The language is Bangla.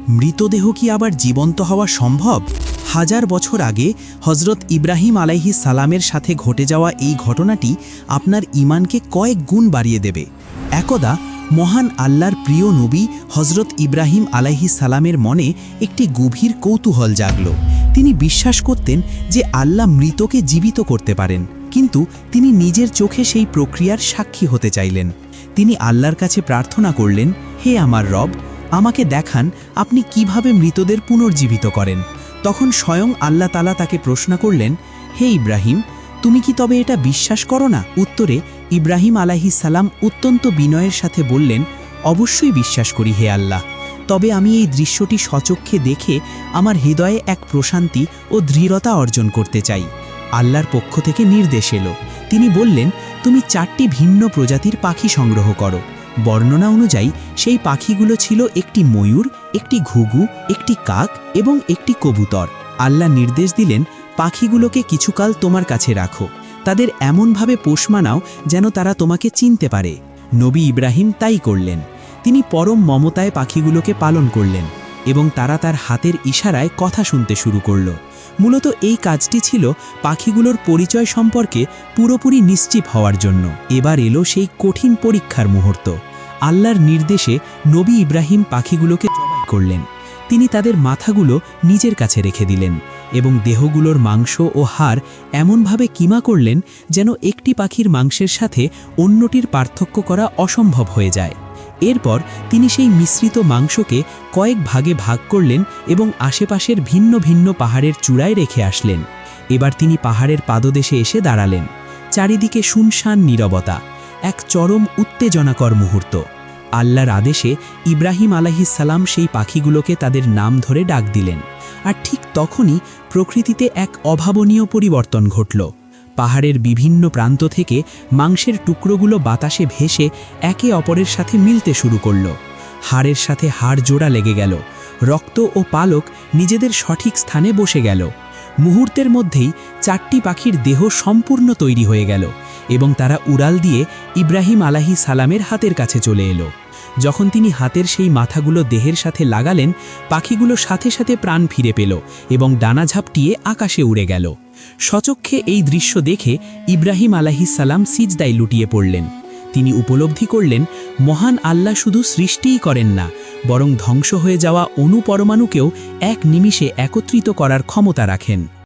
মৃতদেহ কি আবার জীবন্ত হওয়া সম্ভব? হাজার বছর আগে হজরত ইব্রাহিম আলাইহিস সালামের সাথে ঘটে যাওয়া এই ঘটনাটি আপনার ঈমানকে কয়েক গুণ বাড়িয়ে দেবে। একদা মহান আল্লাহর প্রিয় নবী হজরত ইব্রাহিম আলাইহিস সালামের মনে একটি গভীর কৌতূহল জাগল। তিনি বিশ্বাস করতেন যে আল্লাহ মৃতকে জীবিত করতে পারেন, কিন্তু তিনি নিজের চোখে সেই প্রক্রিয়ার সাক্ষী হতে চাইলেন। তিনি আল্লাহর কাছে প্রার্থনা করলেন, হে আমার রব, আমাকে দেখান আপনি কিভাবে মৃতদের পুনর্জীবিত করেন। তখন স্বয়ং আল্লাহ তাআলা তাকে প্রশ্ন করলেন, হে ইব্রাহিম, তুমি কি তবে এটা বিশ্বাস করো না? উত্তরে ইব্রাহিম আলাইহিস সালাম অত্যন্ত বিনয়ের সাথে বললেন, অবশ্যই বিশ্বাস করি হে আল্লাহ, তবে আমি এই দৃশ্যটি স্বচক্ষে দেখে আমার হৃদয়ে এক প্রশান্তি ও দৃঢ়তা অর্জন করতে চাই। আল্লাহর পক্ষ থেকে নির্দেশ এলো। তিনি বললেন, তুমি 4টি ভিন্ন প্রজাতির পাখি সংগ্রহ করো। বর্ণনা অনুযায়ী সেই পাখিগুলো ছিল একটি ময়ূর, একটি ঘুঘু, একটি কাক এবং একটি কবুতর। আল্লাহ নির্দেশ দিলেন, পাখিগুলোকে কিছুকাল তোমার কাছে রাখো, তাদের এমনভাবে পোষ মানাও যেন তারা তোমাকে চিনতে পারে। নবী ইব্রাহিম তাই করলেন। তিনি পরম মমতায় পাখিগুলোকে পালন করলেন এবং তারা তার হাতের ইশারায় কথা শুনতে শুরু করল। মূলত এই কাজটি ছিল পাখিগুলোর পরিচয় সম্পর্কে পুরোপুরি নিশ্চিত হওয়ার জন্য। এবার এলো সেই কঠিন পরীক্ষার মুহূর্ত। আল্লাহর নির্দেশে নবী ইব্রাহিম পাখিগুলোকে জবাই করলেন। তিনি তাদের মাথাগুলো নিজের কাছে রেখে দিলেন এবং দেহগুলোর মাংস ও হাড় এমনভাবে কিমা করলেন যেন একটি পাখির মাংসের সাথে অন্যটির পার্থক্য করা অসম্ভব হয়ে যায়। এরপর তিনি সেই মিশ্রিত মাংসকে কয়েক ভাগে ভাগ করলেন এবং আশেপাশের ভিন্ন ভিন্ন পাহাড়ের চূড়ায় রেখে আসলেন। এবার তিনি পাহাড়ের পাদদেশে এসে দাঁড়ালেন। চারিদিকে শুনশান নীরবতা, এক চরম উত্তেজনাকর মুহূর্ত। আল্লাহর আদেশে ইব্রাহিম আলাইহিস সালাম সেই পাখিগুলোকে তাদের নাম ধরে ডাক দিলেন। আর ঠিক তখনই প্রকৃতিতে এক অভাবনীয় পরিবর্তন ঘটল। পাহাড়ের বিভিন্ন প্রান্ত থেকে মাংসের টুকরোগুলো বাতাসে ভেসে একে অপরের সাথে মিলতে শুরু করল। হাড়ের সাথে হাড় জোড়া লেগে গেল, রক্ত ও পালক নিজেদের সঠিক স্থানে বসে গেল। মুহূর্তের মধ্যেই 4টি পাখির দেহ সম্পূর্ণ তৈরি হয়ে গেল এবং তারা উড়াল দিয়ে ইব্রাহিম আলাইহিস সালামের হাতের কাছে চলে এলো। যখন তিনি হাতের সেই মাথাগুলো দেহের সাথে লাগালেন, পাখিগুলো সাথে সাথে প্রাণ ফিরে পেল এবং ডানা ঝাপটিয়ে আকাশে উড়ে গেল। স্বচক্ষে এই দৃশ্য দেখে ইব্রাহিম আলাইহিস সালাম সিজদায় লুটিয়ে পড়লেন। তিনি উপলব্ধি করলেন, মহান আল্লাহ শুধু সৃষ্টিই করেন না, বরং ধ্বংস হয়ে যাওয়া অণু পরমাণুকেও এক নিমিষে একত্রিত করার ক্ষমতা রাখেন।